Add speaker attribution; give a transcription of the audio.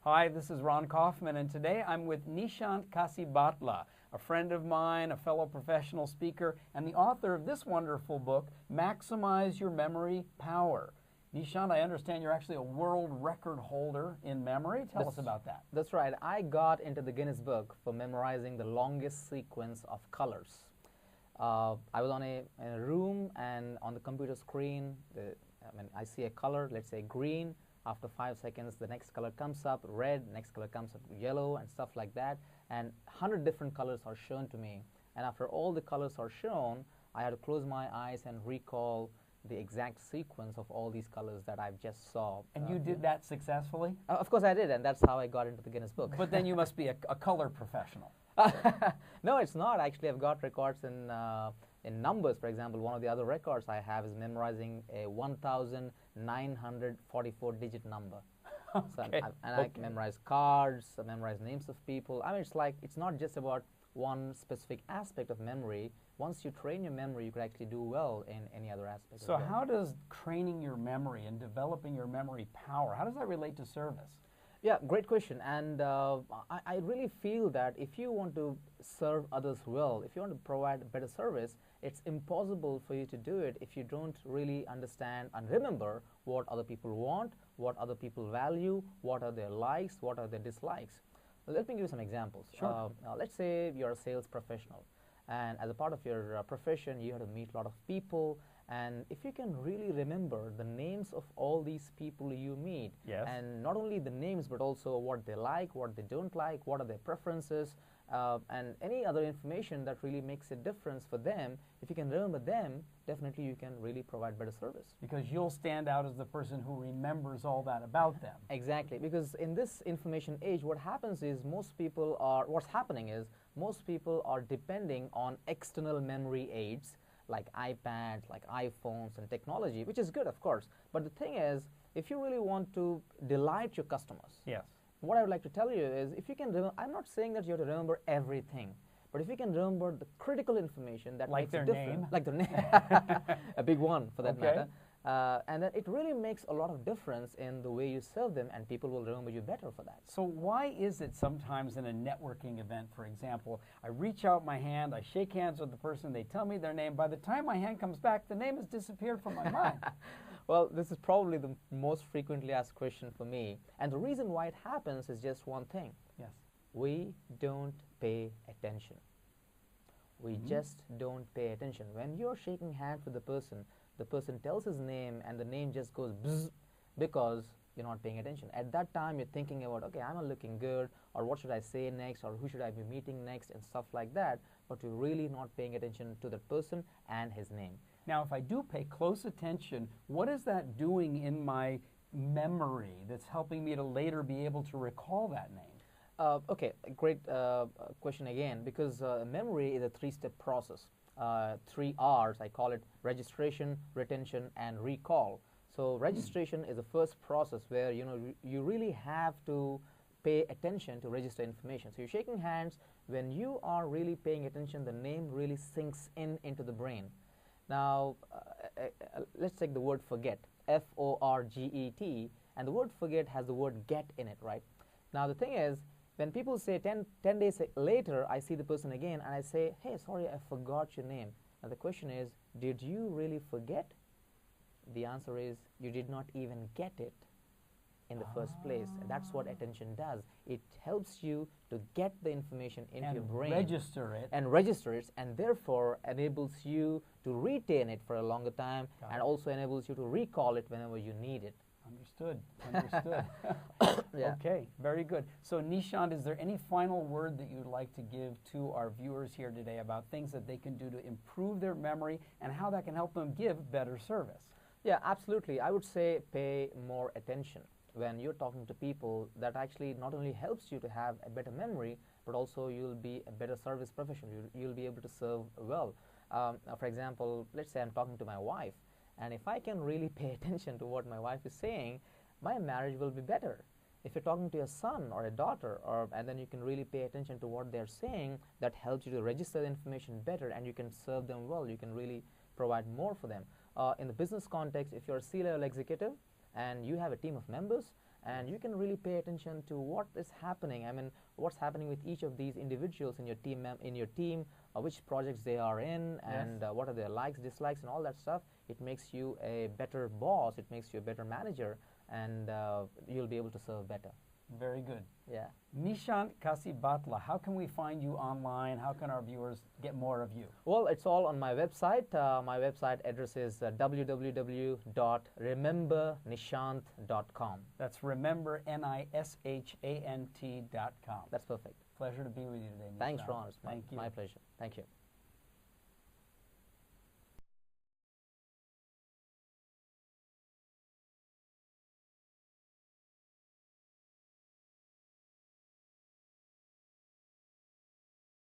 Speaker 1: Hi, this is Ron Kaufman, and today I'm with Nishant Kasibhatla, a friend of mine, a fellow professional speaker, and the author of this wonderful book, Maximize Your Memory Power. Nishant, I understand you're actually a world record holder in memory. Tell us about that.
Speaker 2: That's right. I got into the Guinness Book for memorizing the longest sequence of colors. I was in a room, and on the computer screen, I see a color, let's say green. After 5 seconds, the next color comes up, red, next color comes up, yellow, and stuff like that. And 100 different colors are shown to me. And after all the colors are shown, I had to close my eyes and recall the exact sequence of all these colors that I've just saw.
Speaker 1: And you did that successfully?
Speaker 2: Of course I did, and that's how I got into the Guinness Book.
Speaker 1: But then you must be a color professional.
Speaker 2: No, it's not. Actually, I've got records in numbers. For example, one of the other records I have is memorizing a 1,944-digit number.
Speaker 1: Okay.
Speaker 2: I can memorize cards, I memorize names of people. I mean, it's not just about one specific aspect of memory. Once you train your memory, you can actually do well in any other aspect.
Speaker 1: So how does training your memory and developing your memory power, how does that relate to service?
Speaker 2: Yeah, great question. And I really feel that if you want to serve others well, if you want to provide better service, it's impossible for you to do it if you don't really understand and remember what other people want, what other people value, what are their likes, what are their dislikes. Let me give you some examples.
Speaker 1: Sure.
Speaker 2: Let's say you're a sales professional, and as a part of your profession, you have to meet a lot of people. And if you can really remember the names of all these people you meet,
Speaker 1: yes,
Speaker 2: and not only the names but also what they like, what they don't like, what are their preferences, and any other information that really makes a difference for them, if you can remember them, definitely you can really provide better service.
Speaker 1: Because you'll stand out as the person who remembers all that about them.
Speaker 2: Exactly, because in this information age, what happens is what's happening is most people are depending on external memory aids like iPads, like iPhones and technology, which is good, of course. But the thing is, if you really want to delight your customers,
Speaker 1: yes,
Speaker 2: what I would like to tell you is, if you can remember, I'm not saying that you have to remember everything, but if you can remember the critical information that
Speaker 1: like
Speaker 2: makes a difference,
Speaker 1: name.
Speaker 2: like their name, a big one for that matter, and then it really makes a lot of difference in the way you serve them, and people will remember you better for that.
Speaker 1: So why is it sometimes in a networking event, for example, I reach out my hand, I shake hands with the person, they tell me their name, by the time my hand comes back, the name has disappeared from my mind?
Speaker 2: Well, this is probably the most frequently asked question for me, and the reason why it happens is just one thing.
Speaker 1: Yes.
Speaker 2: We don't pay attention. We just don't pay attention. When you're shaking hands with the person tells his name and the name just goes bzz because you're not paying attention. At that time, you're thinking about, okay, am I looking good, or what should I say next, or who should I be meeting next, and stuff like that, but you're really not paying attention to that person and his name.
Speaker 1: Now, if I do pay close attention, what is that doing in my memory that's helping me to later be able to recall that name?
Speaker 2: Okay, great question again, because memory is a three-step process. 3 R's, I call it: registration, retention, and recall. So registration is the first process where you really have to pay attention to register information. So you're shaking hands. When you are really paying attention, the name really sinks into the brain. Now, let's take the word forget, F-O-R-G-E-T, and the word forget has the word get in it, right? Now, the thing is, when people say 10 days later, I see the person again, and I say, hey, sorry, I forgot your name. Now, the question is, did you really forget? The answer is, you did not even get it in the first place. And that's what attention does. It helps you to get the information into your brain.
Speaker 1: Register it.
Speaker 2: And register it, and therefore enables you to retain it for a longer time, and also enables you to recall it whenever you need it.
Speaker 1: Understood. Understood.
Speaker 2: Yeah.
Speaker 1: Okay, very good. So Nishant, is there any final word that you'd like to give to our viewers here today about things that they can do to improve their memory and how that can help them give better service?
Speaker 2: Yeah, absolutely. I would say pay more attention. When you're talking to people, that actually not only helps you to have a better memory, but also you'll be a better service professional. You'll be able to serve well. For example, let's say I'm talking to my wife, and if I can really pay attention to what my wife is saying, my marriage will be better. If you're talking to your son or a daughter, and then you can really pay attention to what they're saying, that helps you to register the information better, and you can serve them well. You can really provide more for them. In the business context, if you're a C-level executive and you have a team of members, and you can really pay attention to what is happening. I mean, what's happening with each of these individuals in your team, which projects they are in, and what are their likes, dislikes, and all that stuff. It makes you a better boss. It makes you a better manager, and you'll be able to serve better.
Speaker 1: Very good.
Speaker 2: Yeah.
Speaker 1: Nishant Kasibhatla, how can we find you online? How can our viewers get more of you?
Speaker 2: Well, it's all on my website. My website address is www.remembernishant.com.
Speaker 1: That's remember, Nishant.com.
Speaker 2: That's perfect.
Speaker 1: Pleasure to be with you today, Nishant.
Speaker 2: Thanks, Ron. It's
Speaker 1: Thank you.
Speaker 2: my pleasure. Thank you.